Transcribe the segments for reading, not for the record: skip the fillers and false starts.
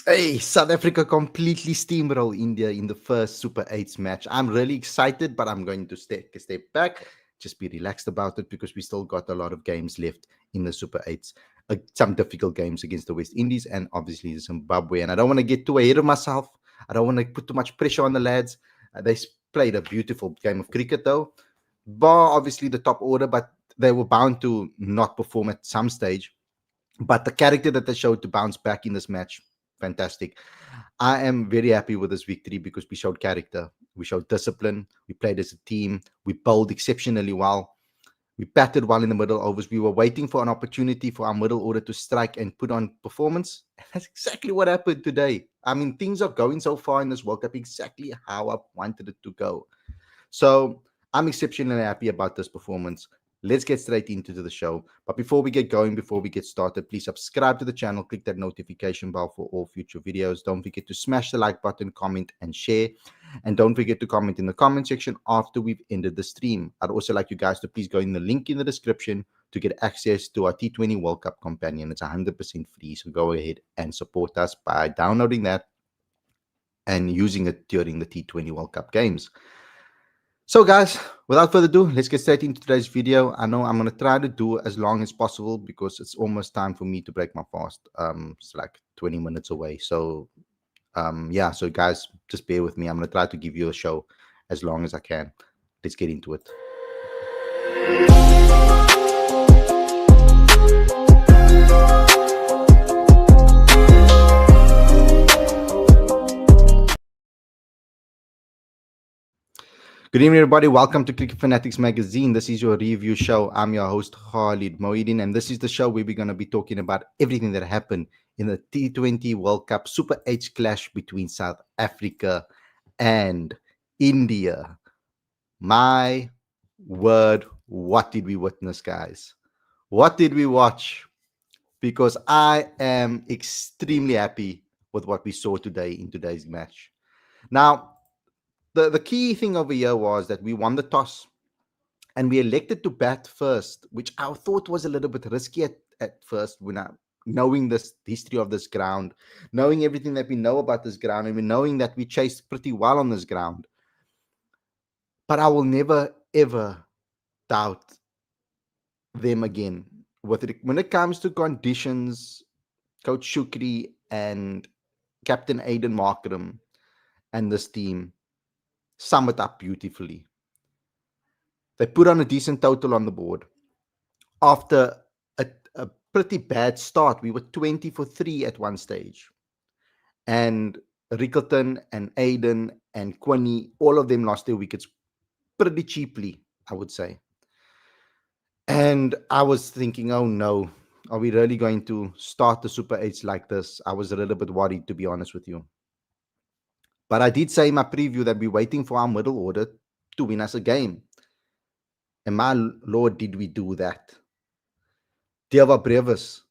Hey, South Africa completely steamroll India in the first Super 8s match. I'm really excited, but I'm going to take a step back. Just be relaxed about it because we still got a lot of games left in the Super 8s. Some difficult games against the West Indies and obviously Zimbabwe. And I don't want to get too ahead of myself. I don't want to put too much pressure on the lads. They played a beautiful game of cricket, though. Bar obviously the top order, but they were bound to not perform at some stage. But the character that they showed to bounce back in this match, fantastic. I am very happy with this victory because we showed character, we showed discipline, we played as a team, we bowled exceptionally well, we batted well in the middle overs. We were waiting for an opportunity for our middle order to strike and put on performance. That's exactly what happened today. I mean, things are going so far in this World Cup exactly how I wanted it to go. So I'm exceptionally happy about this performance. Let's get straight into the show. But before we get going, before we get started, please subscribe to the channel, click that notification bell for all future videos. Don't forget to smash the like button, comment, and share. And don't forget to comment in the comment section after we've ended the stream. I'd also like you guys to please go in the link in the description to get access to our T20 World Cup companion. It's 100% free. So go ahead and support us by downloading that and using it during the T20 World Cup games. So guys, without further ado, let's get straight into today's video. I know I'm going to try to do as long as possible because it's almost time for me to break my fast. It's like 20 minutes away. So yeah, so guys, just bear with me. I'm going to try to give you a show as long as I can. Let's get into it. Good evening, everybody. Welcome to Cricket Fanatics Magazine. This is your review show. I'm your host, Khalid Moedin, and this is the show where we're going to be talking about everything that happened in the T20 World Cup Super H clash between South Africa and India. My word, what did we witness, guys? What did we watch? Because I am extremely happy with what we saw today in today's match. Now, the key thing over here was that we won the toss and we elected to bat first, which I thought was a little bit risky at first when knowing this history of this ground, knowing everything that we know about this ground, and knowing that we chased pretty well on this ground. But I will never, ever doubt them again. When it comes to conditions, Coach Shukri and Captain Aiden Markram and this team sum it up beautifully. They put on a decent total on the board. After a pretty bad start, we were 20 for 3 at one stage. And Rickleton and Aiden and Quinny, all of them lost their wickets pretty cheaply, I would say. And I was thinking, oh no, are we really going to start the Super 8s like this? I was a little bit worried, to be honest with you. But I did say in my preview that we're waiting for our middle order to win us a game. And my Lord, did we do that? Deva Brevis.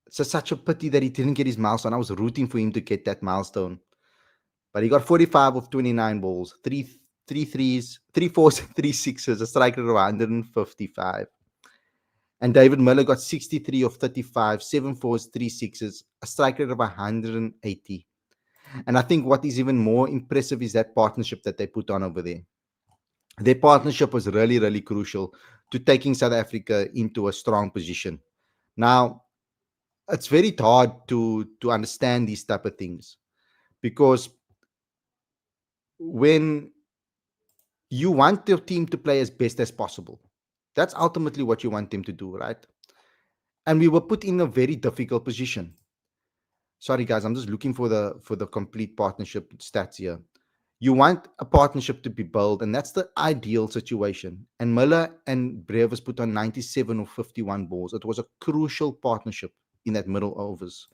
It's such a pity that he didn't get his milestone. I was rooting for him to get that milestone. But he got 45 of 29 balls, three threes, 3 fours, 3 sixes, a strike rate of 155. And David Miller got 63 of 35, 7 fours, 3 sixes, a strike rate of 180. And I think what is even more impressive is that partnership that they put on over there. Their partnership was really, really crucial to taking South Africa into a strong position. Now, it's very hard to understand these type of things because when you want your team to play as best as possible, that's ultimately what you want them to do, right? And we were put in a very difficult position. Sorry, guys, I'm just looking for the complete partnership stats here. You want a partnership to be built, and that's the ideal situation. And Miller and Brevis put on 97 or 51 balls. It was a crucial partnership in that middle overs.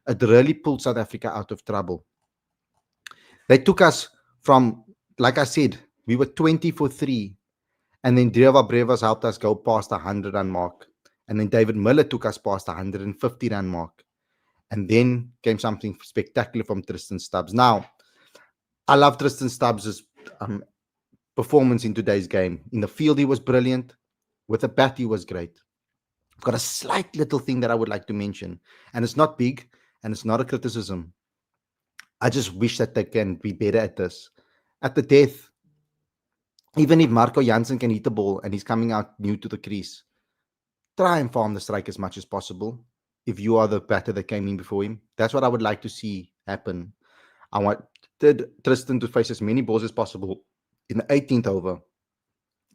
It really pulled South Africa out of trouble. They took us from, like I said, we were 20 for 3. And then Deva Brevis helped us go past the 100-run mark. And then David Miller took us past the 150-run mark. And then came something spectacular from Tristan Stubbs. Now, I love Tristan Stubbs' performance in today's game. In the field, he was brilliant. With the bat, he was great. I've got a slight little thing that I would like to mention. And it's not big, and it's not a criticism. I just wish that they can be better at this. At the death, even if Marco Jansen can hit the ball and he's coming out new to the crease, try and farm the strike as much as possible. If you are the batter that came in before him, that's what I would like to see happen. I wanted Tristan to face as many balls as possible in the 18th over,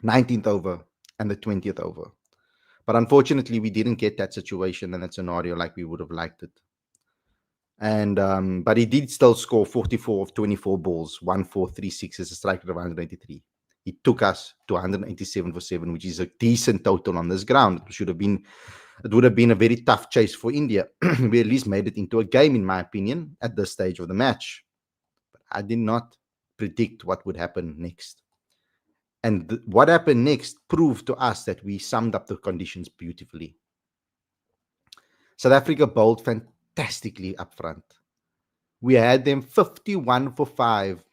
19th over, and the 20th over. But unfortunately, we didn't get that situation and that scenario like we would have liked it. And but he did still score 44 of 24 balls, 1-4-3-6 as a strike rate of 183. He took us to 187 for 7, which is a decent total on this ground. It would have been a very tough chase for India. We at least made it into a game, in my opinion, at this stage of the match. But I did not predict what would happen next. And what happened next proved to us that we summed up the conditions beautifully. South Africa bowled fantastically up front. We had them 51 for 5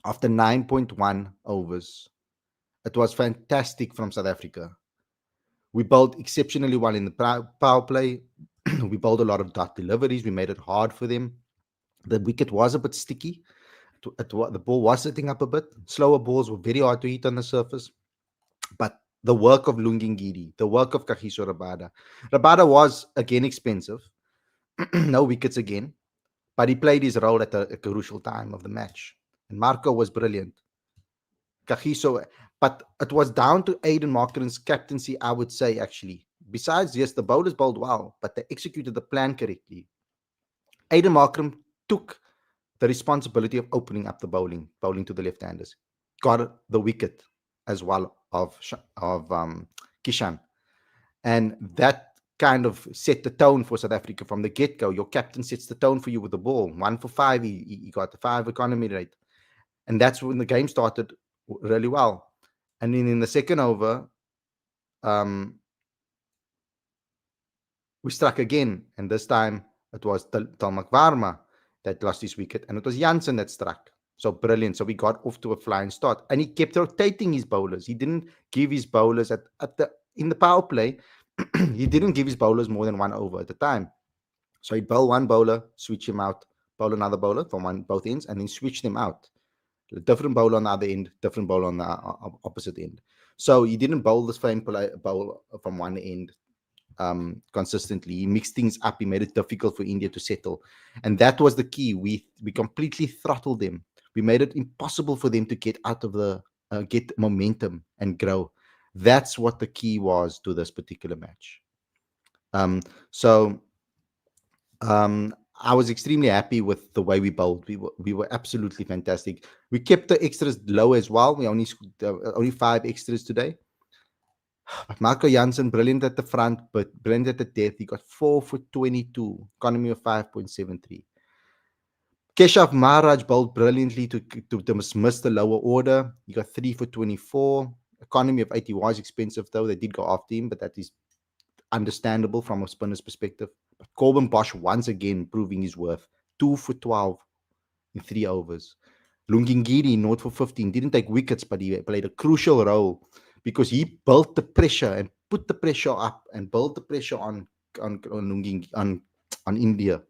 after 9.1 overs. It was fantastic from South Africa. We bowled exceptionally well in the power play. We bowled a lot of dot deliveries. We made it hard for them. The wicket was a bit sticky. The ball was sitting up a bit. Slower balls were very hard to hit on the surface. But the work of Lungingiri, the work of Kagiso Rabada. Rabada was again expensive. No wickets again. But he played his role at a crucial time of the match. And Marco was brilliant. Kagiso, but it was down to Aiden Markran's captaincy, I would say, actually. Besides, yes, the bowlers bowled well, but they executed the plan correctly. Aiden Markram took the responsibility of opening up the bowling to the left-handers. Got the wicket as well of Kishan. And that kind of set the tone for South Africa from the get-go. Your captain sets the tone for you with the ball. 1 for 5, he got the 5 economy rate. And that's when the game started really well. And then in the second over, we struck again. And this time it was Talmak Varma that lost his wicket. And it was Jansen that struck. So brilliant. So we got off to a flying start. And he kept rotating his bowlers. He didn't give his bowlers in the power play. He didn't give his bowlers more than 1 over at a time. So he'd bowl one bowler, switch him out, bowl another bowler from both ends, and then switch them out. A different bowler on the other end, different bowler on the opposite end. So he didn't bowl the same bowl from one end consistently. He mixed things up. He made it difficult for India to settle. And that was the key. We completely throttled them. We made it impossible for them to get out of get momentum and grow. That's what the key was to this particular match. I was extremely happy with the way we bowled. We were absolutely fantastic. We kept the extras low as well. We only 5 extras today. But Marco Jansen, brilliant at the front, but brilliant at the death. He got 4 for 22, economy of 5.73. Keshav Maharaj bowled brilliantly to dismiss the lower order. He got 3 for 24. Economy of 80 was expensive, though. They did go after him, but that is understandable from a spinner's perspective. But Corbin Bosch once again proving his worth. 2 for 12 in 3 overs. Lungingiri, 0 for 15. Didn't take wickets, but he played a crucial role because he built the pressure and put the pressure up and built the pressure on India.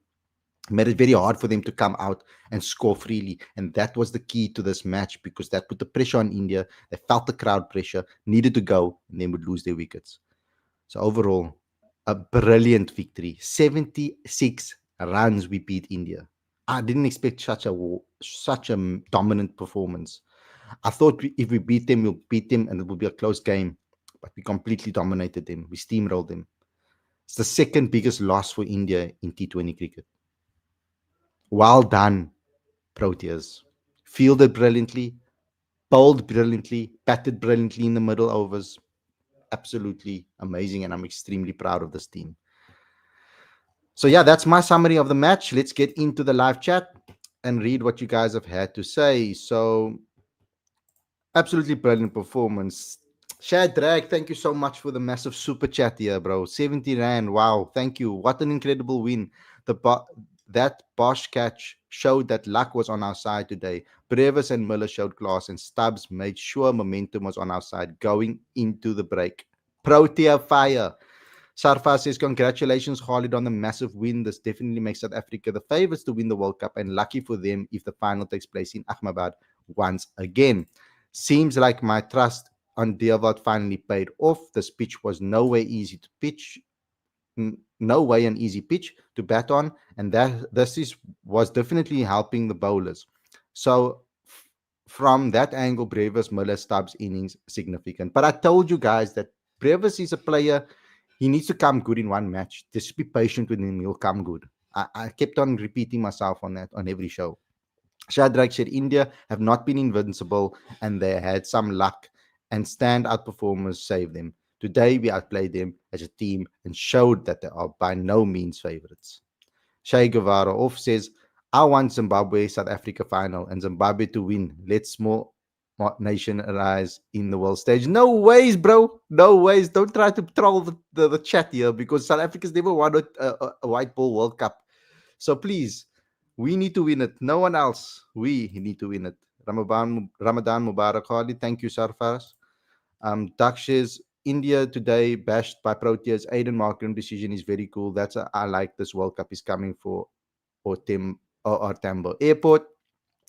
Made it very hard for them to come out and score freely. And that was the key to this match because that put the pressure on India. They felt the crowd pressure, needed to go, and then would lose their wickets. So overall, a brilliant victory. 76 runs we beat India. I didn't expect such a dominant performance. I thought if we beat them, we'll beat them and it will be a close game. But we completely dominated them. We steamrolled them. It's the second biggest loss for India in T20 cricket. Well done, Proteas. Fielded brilliantly, bowled brilliantly, batted brilliantly in the middle overs. Absolutely amazing, and I'm extremely proud of this team. So yeah, that's my summary of the match. Let's get into the live chat and read what you guys have had to say. So absolutely brilliant performance. Shad Drag, thank you so much for the massive super chat here, bro. 70 Rand. Wow, thank you. What an incredible win. That Bosch catch showed that luck was on our side today. Brevis and Miller showed class, and Stubbs made sure momentum was on our side going into the break. Protea fire. Sarfar says, congratulations, Khalid, on the massive win. This definitely makes South Africa the favourites to win the World Cup, and lucky for them if the final takes place in Ahmedabad once again. Seems like my trust on Deerwold finally paid off. This pitch was nowhere easy to pitch, no way an easy pitch to bat on, and that this is was definitely helping the bowlers. So from that angle, Brevis Miller Stubbs innings significant. But I told you guys that Brevis is a player. He needs to come good in one match. Just be patient with him. He'll come good. I kept on repeating myself on that on every show. Shadrach said India have not been invincible and they had some luck and standout performers saved them. Today we outplayed them as a team and showed that they are by no means favorites. Shay Guevara off says, I want Zimbabwe South Africa final and Zimbabwe to win. Let small nation arise in the world stage. No ways, bro. No ways. Don't try to troll the chat here because South Africa's never won a white ball World Cup. So please, we need to win it. No one else. We need to win it. Ramadan Mubarak Khalid. Thank you, Sarfars. Dakshi's India today bashed by Proteas. Aiden Markram decision is very cool. I like this World Cup is coming for or Tambo Airport.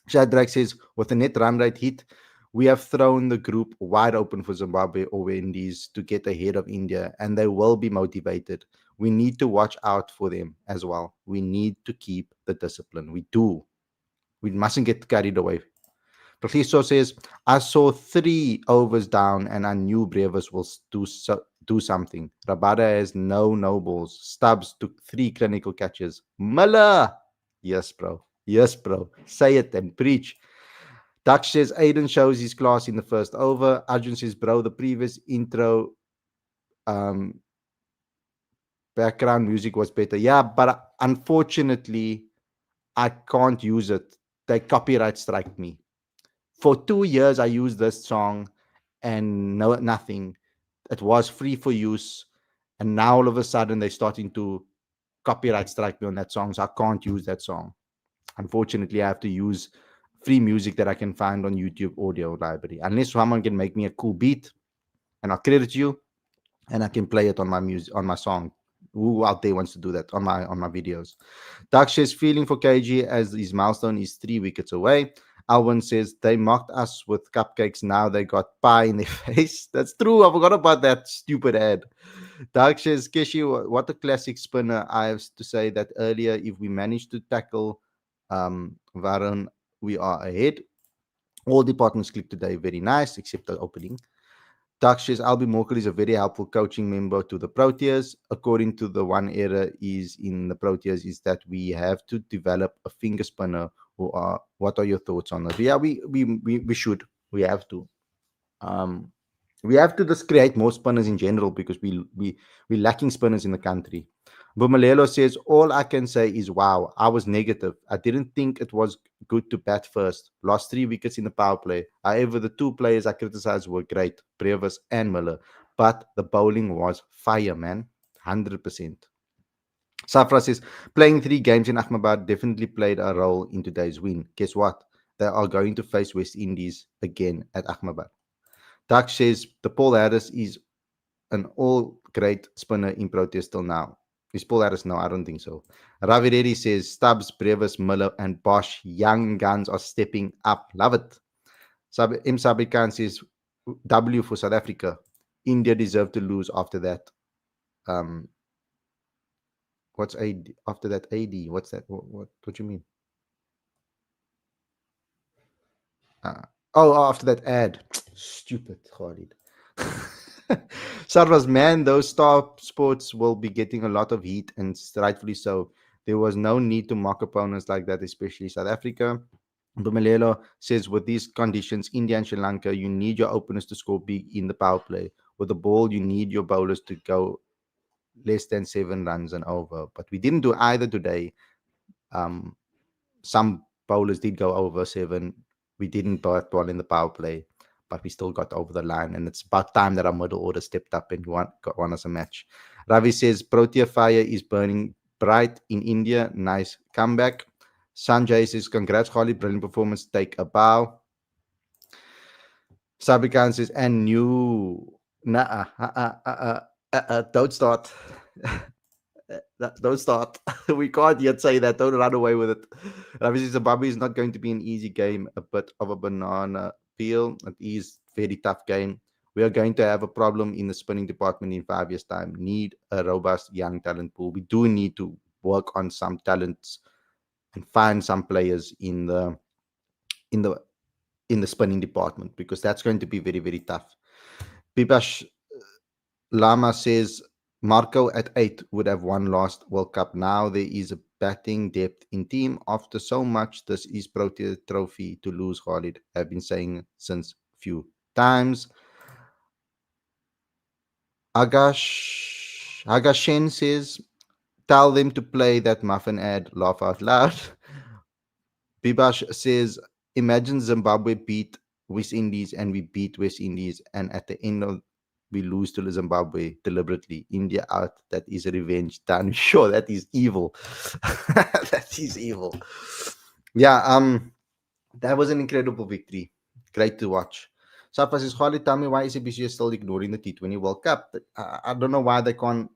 Shadrach says, with a net run rate hit, we have thrown the group wide open for Zimbabwe or Indies to get ahead of India, and they will be motivated. We need to watch out for them as well. We need to keep the discipline. We do. We mustn't get carried away. Preciso says, I saw 3 overs down and I knew Brevis will do something. Rabada has no balls. Stubbs took 3 clinical catches. Miller! Yes, bro. Yes, bro. Say it and preach. Daksh says, Aiden shows his class in the first over. Arjun says, bro, the previous intro um, background music was better. Yeah, but unfortunately, I can't use it. They copyright strike me. For 2 years, I used this song and nothing. It was free for use. And now all of a sudden, they're starting to copyright strike me on that song. So I can't use that song. Unfortunately, I have to use free music that I can find on YouTube audio library. Unless someone can make me a cool beat and I'll credit you and I can play it on my music on my song. Who out there wants to do that on my videos? Dark says feeling for KG as his milestone is 3 wickets away. Alwyn says they mocked us with cupcakes. Now they got pie in their face. That's true. I forgot about that stupid ad. Dark says Keshi, what a classic spinner. I have to say that earlier. If we manage to tackle Varun, we are ahead. All departments clicked today. Very nice, except the opening. Dark says Albie Morkel is a very helpful coaching member to the Proteas. According to the one error is in the Proteas is that we have to develop a finger spinner. What are your thoughts on that? Yeah, we should. We have to. Um, we have to just create more spinners in general because we're lacking spinners in the country. Bumalelo says, all I can say is, wow, I was negative. I didn't think it was good to bat first. Lost 3 wickets in the power play. However, the 2 players I criticized were great, Brevis and Miller. But the bowling was fire, man. 100%. Safra says, playing 3 games in Ahmedabad definitely played a role in today's win. Guess what? They are going to face West Indies again at Ahmedabad. Doug says, the Paul Harris is an all great spinner in protest till now. Is Paul Harris? No, I don't think so. Ravi Reddy says Stubbs, Brevis, Miller, and Bosch, young guns are stepping up. Love it. M. Sabri Khan says W for South Africa. India deserved to lose after that. What's AD? After that AD? What's that? What do you mean? After that ad. Stupid, Khalid. Sarvas, man, those star sports will be getting a lot of heat, and rightfully so. There was no need to mock opponents like that, especially South Africa. Bumalelo says, with these conditions, India and Sri Lanka, you need your openers to score big in the power play. With the ball, you need your bowlers to go less than 7 runs and over. But we didn't do either today. Some bowlers did go over 7. We didn't bat ball in the power play, but we still got over the line. And it's about time that our middle order stepped up and won us a match. Ravi says, Protea fire is burning bright in India. Nice comeback. Sanjay says, congrats, Khalid. Brilliant performance. Take a bow. Sabri Khan says, and new. Don't start. Don't start. We can't yet say that. Don't run away with it. Obviously, Zimbabwe is not going to be an easy game. A bit of a banana peel. It is very tough game. We are going to have a problem in the spinning department in 5 years' time. Need a robust young talent pool. We do need to work on some talents and find some players in the in the spinning department because that's going to be very very tough. Bibash Lama says Marco at 8 would have won last World Cup. Now there is a batting depth in team. After so much, this is Protea trophy to lose, Khalid. I've been saying since few times. Agashen says, tell them to play that muffin ad, laugh out loud. Bibash says, imagine Zimbabwe beat West Indies and we beat West Indies, and at the end of we lose to Zimbabwe deliberately. India out. That is revenge done. Sure, that is evil. That is evil. Yeah, that was an incredible victory. Great to watch. Safa says, Khalid, tell me why SABC is still ignoring the T20 World Cup. I don't know why they can't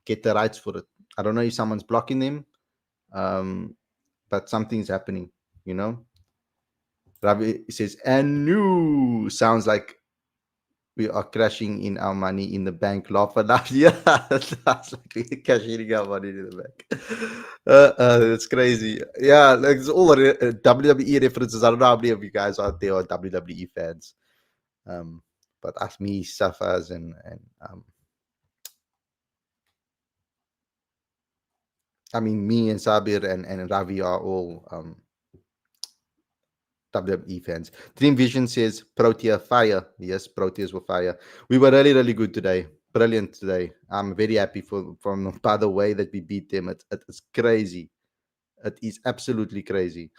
get the rights for it. I don't know if someone's blocking them. Um, but something's happening, you know. Ravi says, and new sounds like we are crashing in our money in the bank. Laugh aloud. Yeah, that's like we're cashing our money in the bank. That's crazy. Yeah, like it's all WWE references. I don't know how many of you guys out there are WWE fans. Um, but ask me, Safas and I mean me and Sabir and Ravi are all WWE fans. Dream Vision says Protea fire. Yes, Proteas were fire. We were really, really good today. Brilliant today. I'm very happy from by the way that we beat them. It's crazy. It is absolutely crazy.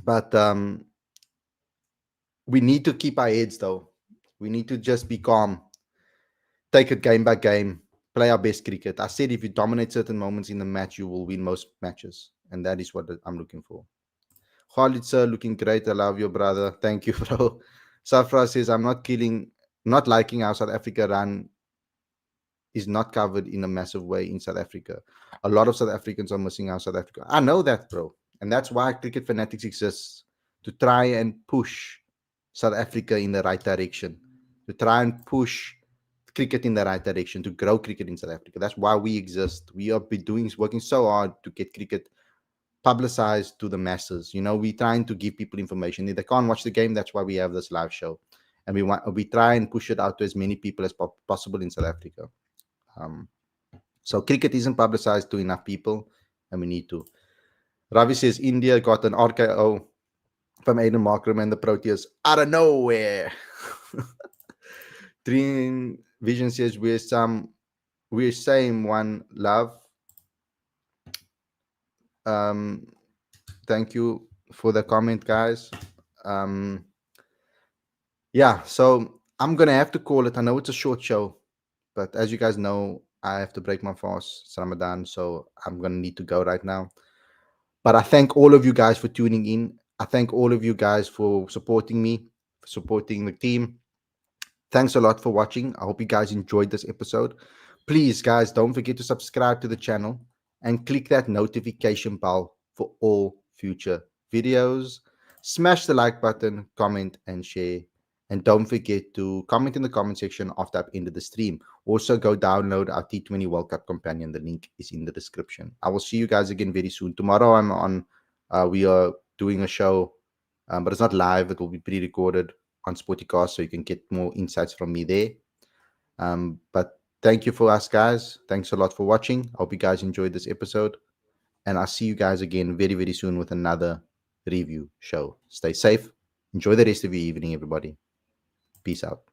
But we need to keep our heads though. We need to just be calm. Take it game by game. Play our best cricket. I said if you dominate certain moments in the match, you will win most matches. And that is what I'm looking for. Khalid sir, looking great. I love your brother. Thank you, bro. Safra says, I'm not liking how South Africa run is not covered in a massive way in South Africa. A lot of South Africans are missing out South Africa. I know that, bro. And that's why Cricket Fanatics exists to try and push South Africa in the right direction, to try and push cricket in the right direction, to grow cricket in South Africa. That's why we exist. We are working so hard to get cricket publicized to the masses. You know, we're trying to give people information. If they can't watch the game, that's why we have this live show, and we try and push it out to as many people as possible in South Africa. Um, so cricket isn't publicized to enough people, and we need to. Ravi says India got an RKO from Aiden Markram and the Proteas out of nowhere. Dream Vision says we're same one love. Um, thank you for the comment, guys. Um, yeah, so I'm gonna have to call it. I know it's a short show, but as you guys know, I have to break my fast. It's Ramadan, so I'm gonna need to go right now. But I thank all of you guys for tuning in. I thank all of you guys for supporting me, for supporting the team. Thanks a lot for watching. I hope you guys enjoyed this episode. Please, guys, don't forget to subscribe to the channel and click that notification bell for all future videos. Smash the like button, comment, and share. And don't forget to comment in the comment section after I've ended the stream. Also, go download our T20 World Cup companion. The link is in the description. I will see you guys again very soon. Tomorrow, we are doing a show, but it's not live. It will be pre-recorded on Spotify, so you can get more insights from me there. But thank you for us, guys. Thanks a lot for watching. I hope you guys enjoyed this episode. And I'll see you guys again very, very soon with another review show. Stay safe. Enjoy the rest of your evening, everybody. Peace out.